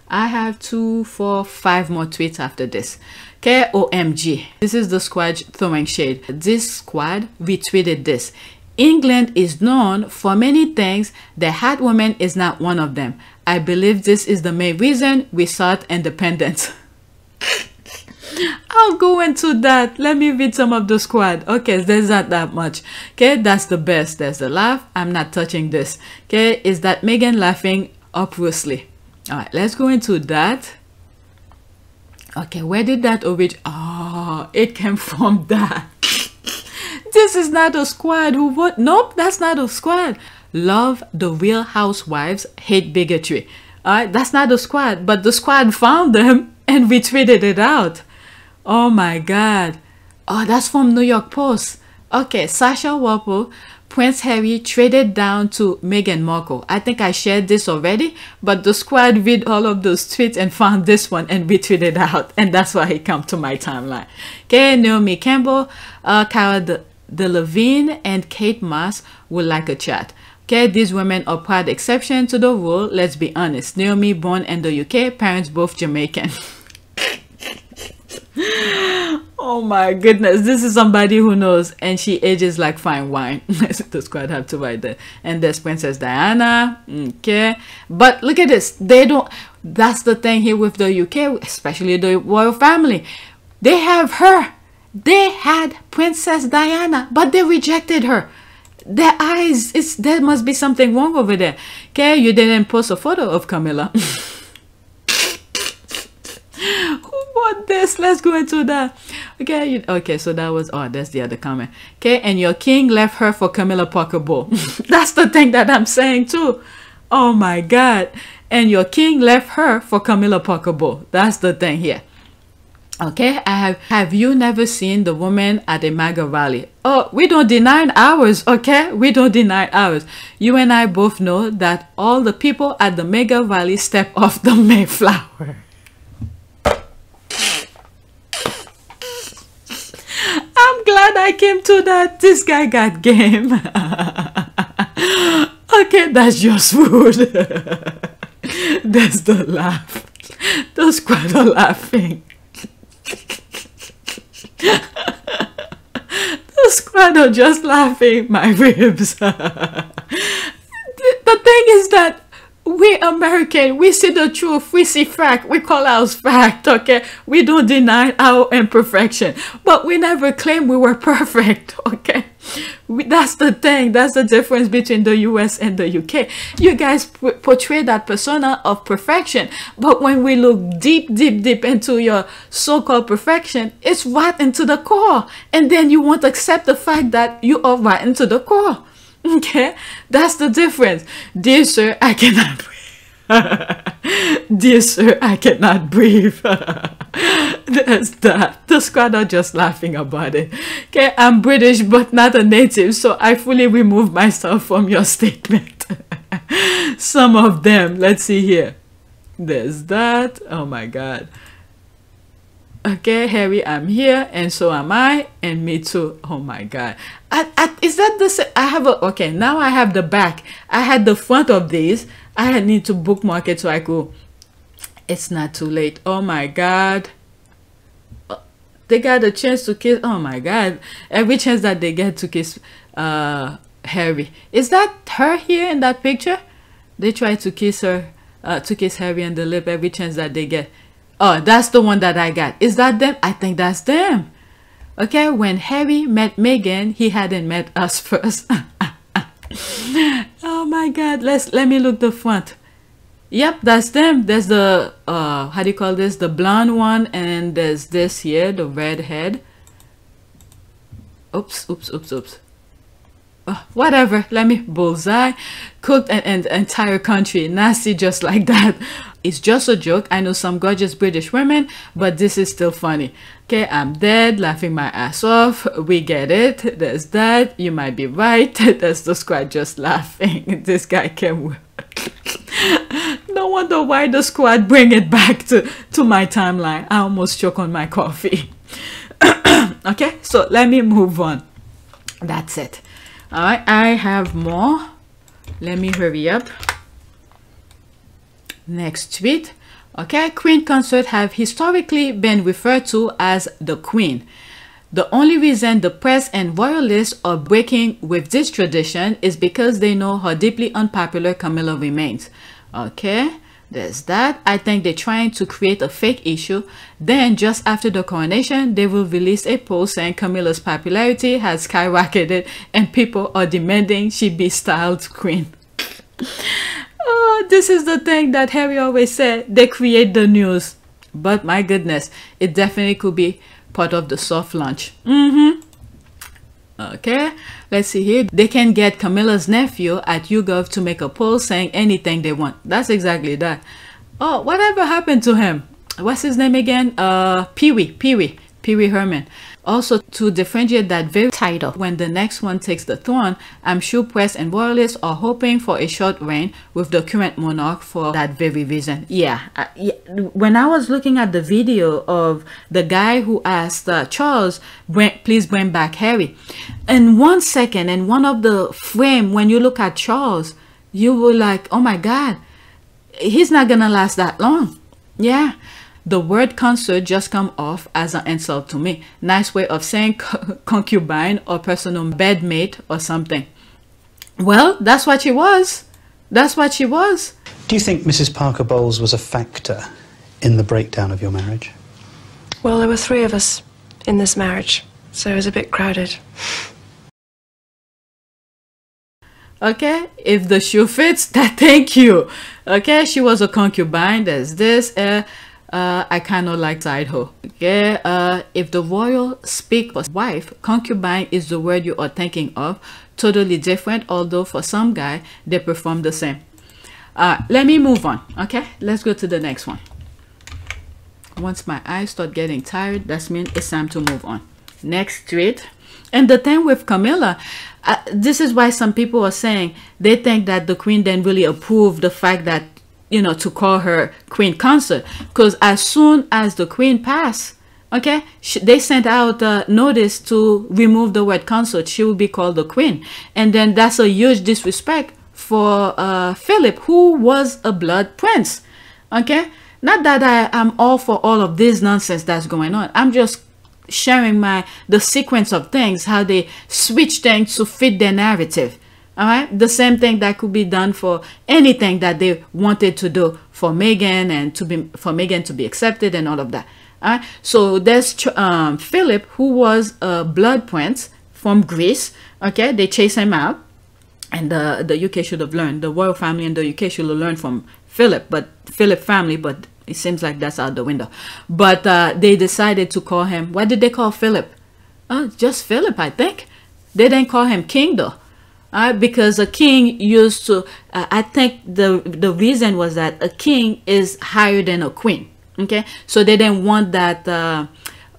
Speaker 3: I have 2, 4, 5 more tweets after this. KOMG. This is the squad throwing shade. This squad retweeted this. England is known for many things. The hot woman is not one of them. I believe this is the main reason we sought independence. I'll go into that. Let me read some of the squad. Okay, there's not that much. Okay, that's the best. There's the laugh. I'm not touching this. Okay, is that Meghan laughing uproariously? All right, let's go into that. Okay, where did that originate? Oh, it came from that. This is not a squad who vote. Nope, that's not a squad. Love the Real Housewives, hate bigotry. All right, that's not a squad, but the squad found them and retweeted it out. Oh my God. Oh, that's from New York Post. Okay, Sasha WaPo, Prince Harry traded down to Meghan Markle. I think I shared this already, but the squad read all of those tweets and found this one and retweeted out, and that's why he come to my timeline. Okay, Naomi Campbell, Cara Delevingne, and Kate Moss would like a chat. Okay, these women are proud exception to the rule. Let's be honest. Naomi born in the UK, parents both Jamaican. Oh my goodness, this is somebody who knows, and she ages like fine wine. The squad have to write that. And there's Princess Diana. Okay, but look at this. They don't. That's the thing here with the UK, especially the royal family. They have her. They had Princess Diana, but they rejected her. Their eyes, there must be something wrong over there. Okay, you didn't post a photo of Camilla. Who bought this? Let's go into that. Okay, okay, so that was, oh, that's the other comment. Okay, and your king left her for Camilla Parker Bowles. That's the thing that I'm saying too. Oh my God. And your king left her for Camilla Parker Bowles. That's the thing here. Okay, have you never seen the woman at a MAGA rally? Oh, we don't deny ours, okay? We don't deny ours. You and I both know that all the people at the MAGA rally step off the Mayflower. I'm glad I came to that. This guy got game. Okay, that's just rude. That's the laugh. The squad are laughing. The squad are just laughing. My ribs. The thing is that we American, we see the truth, we see fact, we call ours fact, okay? We don't deny our imperfection, but we never claim we were perfect, okay? That's the thing, that's the difference between the US and the UK. You guys portray that persona of perfection, but when we look deep into your so-called perfection, it's rotten to the core, and then you won't accept the fact that you are rotten to the core. Okay, that's the difference. Dear sir, I cannot breathe. Dear sir, I cannot breathe. That's that. The squad are just laughing about it. Okay, I'm British but not a native, so I fully remove myself from your statement. Some of them, let's see here. There's that. Oh my God. Okay, Harry, I'm here, and so am I, and me too. Oh my God. Is that the same? I have a, okay, now I have the back. I had the front of these. I need to bookmark it so I could. It's not too late. Oh my God. They got a chance to kiss. Oh my God. Every chance that they get to kiss Harry. Is that her here in that picture? They try to kiss her, to kiss Harry on the lip every chance that they get. Oh, that's the one that I got. Is that them? I think that's them. Okay, when Harry met Meghan, he hadn't met us first. Oh my God, let me look the front. Yep, that's them. There's the how do you call this? The blonde one, and there's this here, the red head. Oops. Whatever, let me bullseye. Cooked an entire country nasty just like that. It's just a joke. I know some gorgeous British women, but this is still funny. Okay, I'm dead, laughing my ass off. We get it. There's that. You might be right. That's the squad just laughing. This guy came with. No wonder why the squad bring it back to my timeline. I almost choke on my coffee. Okay, so let me move on. That's it. All right, I have more. Let me hurry up. Next tweet. Okay, Queen consorts have historically been referred to as the Queen. The only reason the press and royalists are breaking with this tradition is because they know how deeply unpopular Camilla remains. Okay, there's that. I think they're trying to create a fake issue. Then, just after the coronation, they will release a post saying Camilla's popularity has skyrocketed and people are demanding she be styled queen. Oh, this is the thing that Harry always said. They create the news. But my goodness, it definitely could be part of the soft launch. Okay, let's see here. They can get Camilla's nephew at YouGov to make a poll saying anything they want. That's exactly that. Oh, whatever happened to him? What's his name again? Pee-wee Herman. Also, to differentiate that very title, when the next one takes the throne, I'm sure press and royalists are hoping for a short reign with the current monarch for that very reason. Yeah, when I was looking at the video of the guy who asked Charles, please bring back Harry, in 1 second, in one of the frame, when you look at Charles, you were like, oh my God, he's not gonna last that long. Yeah. The word consort just come off as an insult to me. Nice way of saying concubine or personal bedmate or something. Well, that's what she was. That's what she was.
Speaker 11: Do you think Mrs. Parker Bowles was a factor in the breakdown of your marriage?
Speaker 14: Well, there were 3 of us in this marriage, so it was a bit crowded.
Speaker 3: Okay, if the shoe fits, thank you. Okay, she was a concubine. There's this. I kind of like Idaho. Okay, if the royal speak for wife, concubine is the word you are thinking of. Totally different, although for some guy they perform the same. Let me move on. Okay, let's go to the next one. Once my eyes start getting tired, that means it's time to move on. Next tweet. And the thing with Camilla, this is why some people are saying they think that the queen didn't really approve the fact that, you know, to call her queen consort, because as soon as the queen passed, okay, they sent out a notice to remove the word consort. She will be called the queen, and then that's a huge disrespect for Philip, who was a blood prince. Okay, not that I'm all for all of this nonsense that's going on. I'm just sharing the sequence of things, how they switch things to fit their narrative. All right, the same thing that could be done for anything that they wanted to do for Meghan and for Meghan to be accepted and all of that. All right, so there's Philip, who was a blood prince from Greece. Okay, they chased him out, and the UK should have learned. The royal family in the UK should have learned from Philip family, but it seems like that's out the window. But they decided to call him. What did they call Philip? Just Philip, I think. They didn't call him king though. Because a king used to, I think the reason was that a king is higher than a queen. Okay, so they didn't want that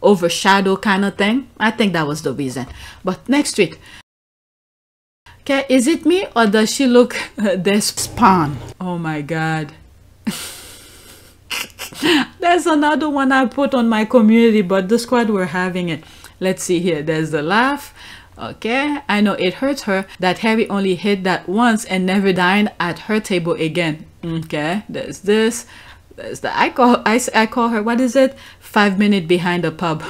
Speaker 3: overshadow kind of thing. I think that was the reason. But next tweet. Okay, is it me or does she look there's spawn? Oh my God. There's another one I put on my community, but the squad were having it. Let's see here. There's the laugh. Okay, I know it hurts her that Harry only hit that once and never dined at her table again. Okay, there's this. There's the I call her, what is it? 5 minutes behind the pub.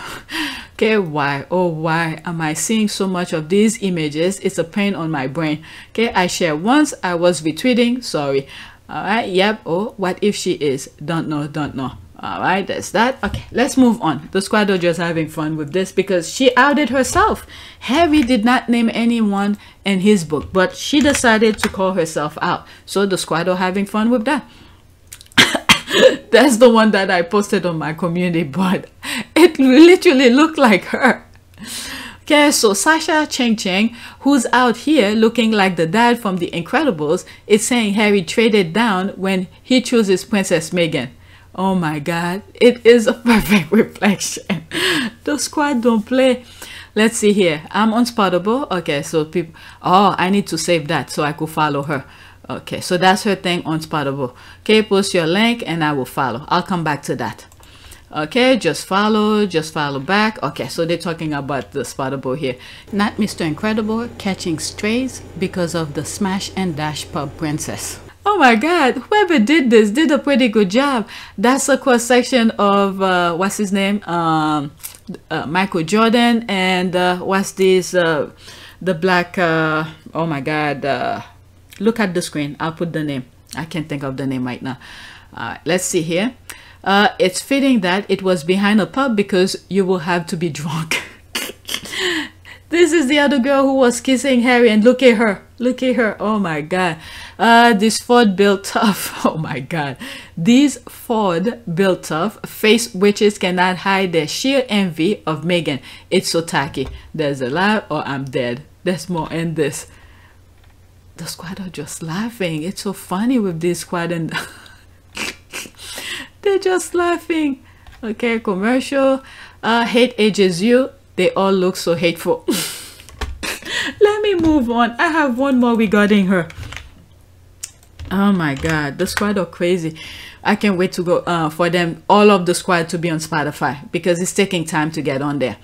Speaker 3: Okay, why? Oh, why am I seeing so much of these images? It's a pain on my brain. Okay, I shared once. I was retweeting. Sorry. All right. Yep. Oh, what if she is? Don't know. Don't know. All right, that's that. Okay, let's move on. The squad are just having fun with this because she outed herself. Harry did not name anyone in his book, but she decided to call herself out. So the squad are having fun with that. That's the one that I posted on my community, but it literally looked like her. Okay, so Sasha ChinChin, who's out here looking like the dad from The Incredibles, is saying Harry traded down when he chooses Princess Meghan. Oh my God, it is a perfect reflection. The squad don't play. Let's see here. I'm unspottable. Okay, so people, oh, I need to save that so I could follow her. Okay, so that's her thing on Spottable. Okay, post your link and I will follow. I'll come back to that. Okay, just follow back. Okay, so they're talking about the Spottable here. Not Mr. Incredible catching strays because of the Smash and Dash Pub Princess. Oh my God, whoever did this did a pretty good job. That's a cross section of what's his name, Michael Jordan, and what's this, the black, oh my God, look at the screen. I'll put the name. I can't think of the name right now. Let's see here. It's fitting that it was behind a pub because you will have to be drunk. This is the other girl who was kissing Harry, and look at her. Look at her. Oh my God. This Ford built tough. Oh my God. These Ford built tough face witches cannot hide their sheer envy of Meghan. It's so tacky. There's a lie or I'm dead. There's more in this. The squad are just laughing. It's so funny with this squad, and they're just laughing. Okay, commercial. Hate ages you. They all look so hateful. Let me move on. I have one more regarding her. Oh my God, the squad are crazy. I can't wait to go for them, all of the squad, to be on Spotify because it's taking time to get on there.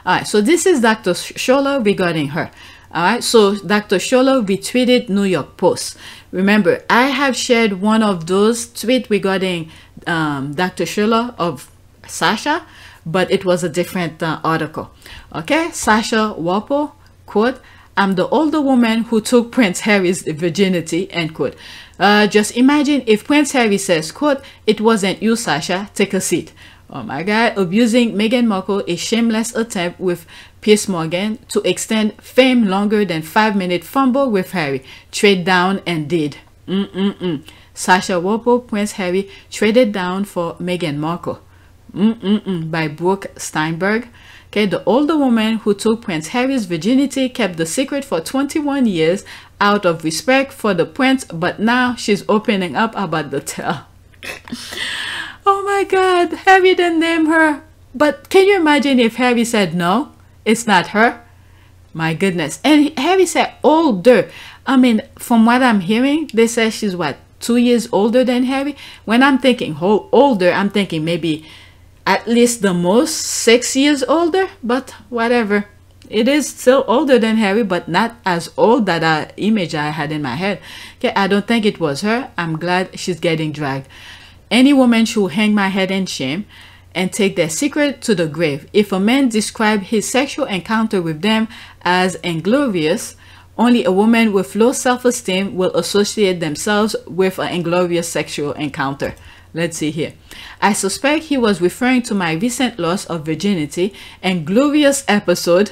Speaker 3: All right, so this is Dr. Shola regarding her. All right, so Dr. Shola retweeted New York Post. Remember, I have shared one of those tweets regarding Dr. Shola of Sasha, but it was a different article. Okay, Sasha WaPo, quote, I'm the older woman who took Prince Harry's virginity, end quote. Just imagine if Prince Harry says, quote, it wasn't you, Sasha, take a seat. Oh my God, abusing Meghan Markle, a shameless attempt with Piers Morgan to extend fame longer than 5-minute fumble with Harry. Trade down and did. Sasha WaPo, Prince Harry traded down for Meghan Markle. By Brooke Steinberg. Okay, the older woman who took Prince Harry's virginity kept the secret for 21 years out of respect for the prince, but now she's opening up about the tale. Oh my God, Harry didn't name her. But can you imagine if Harry said no, it's not her? My goodness. And Harry said older. I mean, from what I'm hearing, they say she's what, 2 years older than Harry? When I'm thinking older, I'm thinking maybe at least the most 6 years older, but whatever. It is still older than Harry, but not as old that image I had in my head. Okay, I don't think it was her. I'm glad she's getting dragged. Any woman should hang my head in shame and take their secret to the grave. If a man described his sexual encounter with them as inglorious, only a woman with low self-esteem will associate themselves with an inglorious sexual encounter. Let's see here. I suspect he was referring to my recent loss of virginity and glorious episode.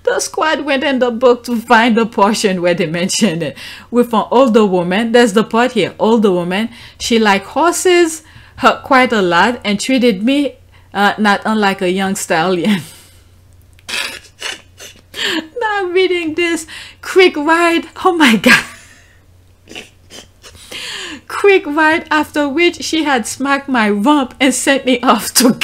Speaker 3: The squad went in the book to find the portion where they mentioned it. With an older woman, there's the part here, older woman. She liked horses quite a lot and treated me not unlike a young stallion. Now reading this, quick ride, oh my God. Quick ride, after which she had smacked my rump and sent me off to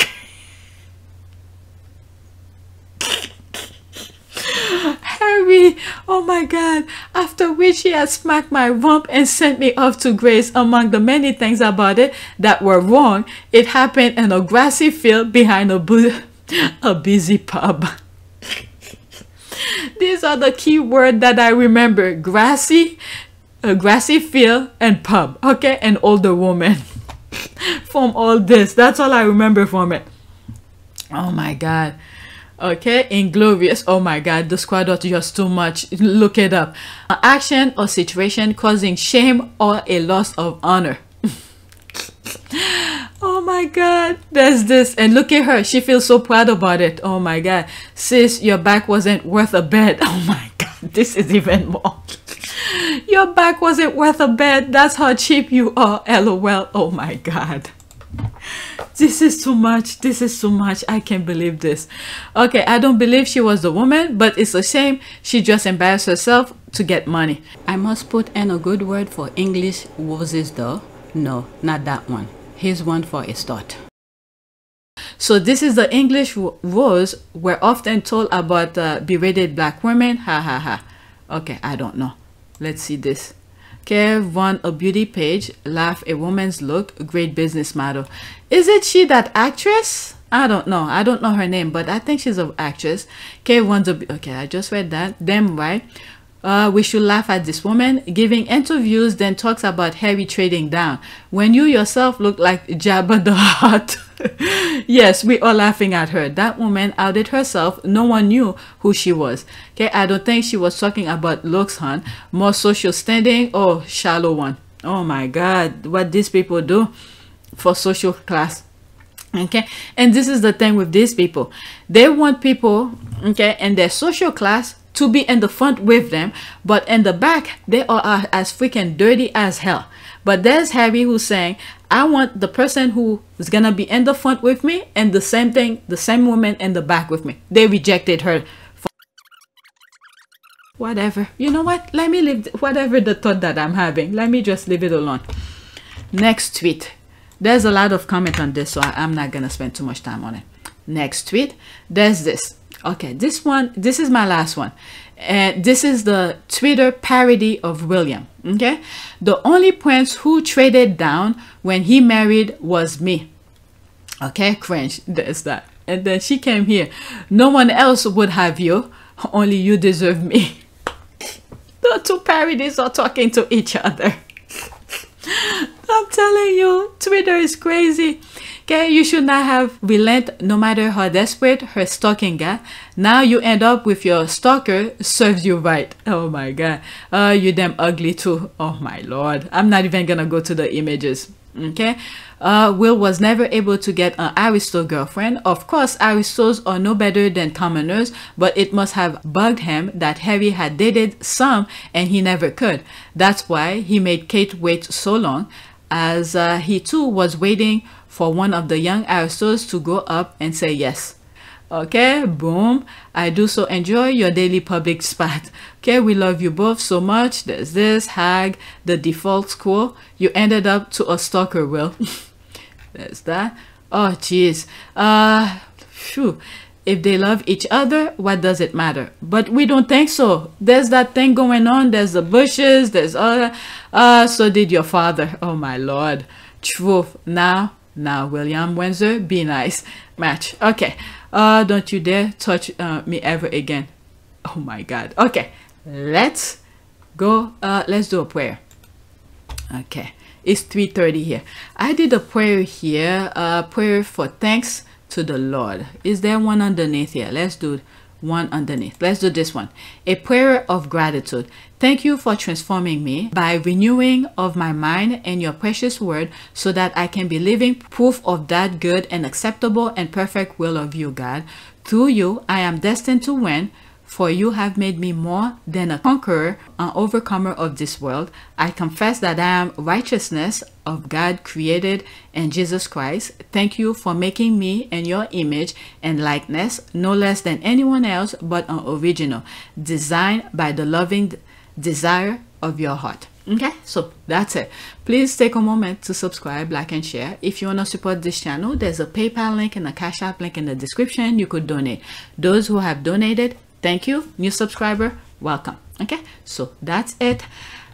Speaker 3: Harry, oh my God, after which she had smacked my rump and sent me off to grace. Among the many things about it that were wrong, it happened in a grassy field behind a busy pub. These are the key words that I remember: grassy, a grassy field, and pub. Okay, an older woman. From all this, that's all I remember from it. Oh my God. Okay, inglorious. Oh my God, the squad are just too much. Look it up. Action or situation causing shame or a loss of honor. Oh my God, there's this, and look at her, she feels so proud about it. Oh my God, sis, your back wasn't worth a bed. Oh my God, this is even more. Your back wasn't worth a bed. That's how cheap you are. LOL. Oh my God, this is too much. This is too much. I can't believe this. Okay, I don't believe she was the woman, but it's a shame she just embarrassed herself to get money. I must put in a good word for English roses though. No, not that one. Here's one for a start. So this is the English rose we're often told about berated black women. Ha ha ha. Okay, I don't know. Let's see this. Okay, run a beauty page, laugh a woman's look, great business model. Is it she, that actress? I don't know. I don't know her name, but I think she's an actress. Okay, okay, I just read that. Damn right. We should laugh at this woman giving interviews, then talks about Harry trading down when you yourself look like Jabba the Hutt. Yes, we are laughing at her. That woman outed herself. No one knew who she was. Okay, I don't think she was talking about looks, hon. More social standing. Oh, shallow one. Oh my God, what these people do for social class. Okay, and this is the thing with these people. They want people, okay, in their social class to be in the front with them, but in the back they are as freaking dirty as hell. But there's Harry who's saying, I want the person who is gonna be in the front with me, and the same thing, the same woman in the back with me. They rejected her. Whatever. You know what? Let me leave whatever the thought that I'm having. Let me just leave it alone. Next tweet. There's a lot of comment on this, so I'm not gonna spend too much time on it. Next tweet. There's this. Okay, this is my last one. And this is the Twitter parody of William. Okay, the only prince who traded down when he married was me. Okay, cringe. There's that. And then she came here. No one else would have you. Only you deserve me. The two parodies are talking to each other. I'm telling you, Twitter is crazy. Okay, you should not have relent no matter how desperate her stalking got. Now you end up with your stalker serves you right. Oh my God. You damn ugly too. Oh my Lord. I'm not even gonna go to the images. Okay. Will was never able to get an aristo girlfriend. Of course, aristos are no better than commoners, but it must have bugged him that Harry had dated some and he never could. That's why he made Kate wait so long, as he too was waiting for one of the young aristos to go up and say yes. Okay, boom. I do so enjoy your daily public spot. Okay, we love you both so much. There's this, hag, the default score. You ended up to a stalker, Will. There's that. Oh, jeez. Phew. If they love each other, what does it matter? But we don't think so. There's that thing going on. There's the bushes. There's other. So did your father. Oh, my Lord. Truth. Now, William Windsor, be nice. Match. Okay. Don't you dare touch me ever again. Oh my God. Okay, let's go. Let's do a prayer. Okay, it's 3:30 here. I did a prayer here, prayer for thanks to the Lord. Is there one underneath here? Let's do one underneath. Let's do this one. A prayer of gratitude. Thank you for transforming me by renewing of my mind and your precious word, so that I can be living proof of that good and acceptable and perfect will of you, God. Through you, I am destined to win, for you have made me more than a conqueror, an overcomer of this world. I confess that I am righteousness of God created in Jesus Christ. Thank you for making me in your image and likeness, no less than anyone else, but an original, designed by the loving desire of your heart. Okay, so that's it. Please take a moment to subscribe, like, and share. If you want to support this channel, there's a PayPal link and a Cash App link in the description. You could donate. Those who have donated, thank you. New subscriber, welcome. Okay, so that's it.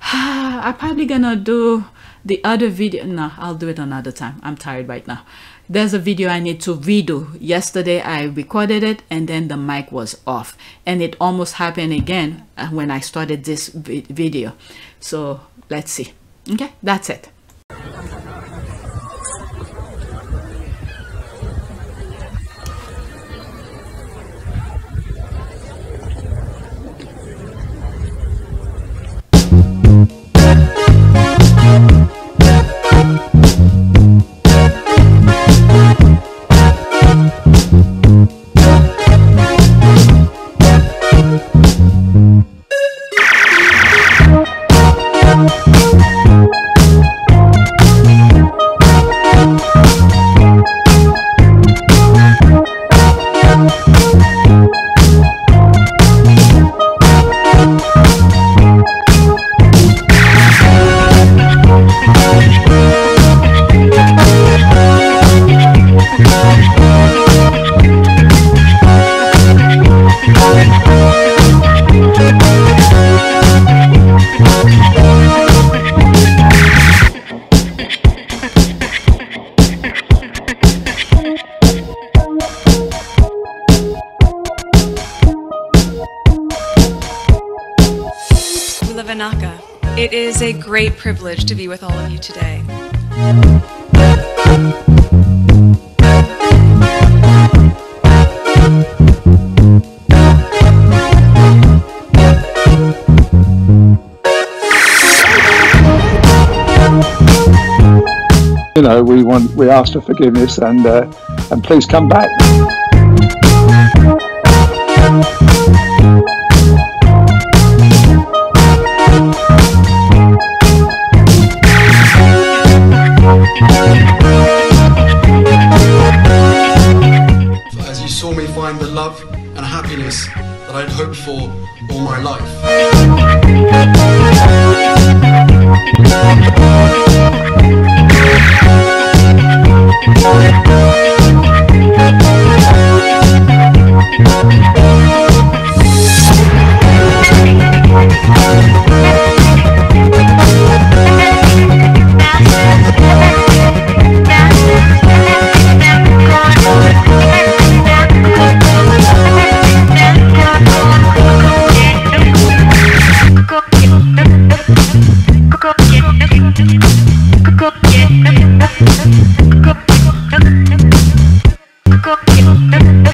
Speaker 3: I'm probably gonna do the other video. No, I'll do it another time. I'm tired right now. There's a video I need to redo. Yesterday I recorded it and then the mic was off, and it almost happened again when I started this video. So let's see. Okay, that's it.
Speaker 12: Levanaka. It is a great privilege to be with all of you today.
Speaker 5: You know, we ask for forgiveness and please come back.
Speaker 1: As you saw me find the love and happiness that I'd hoped for all my life.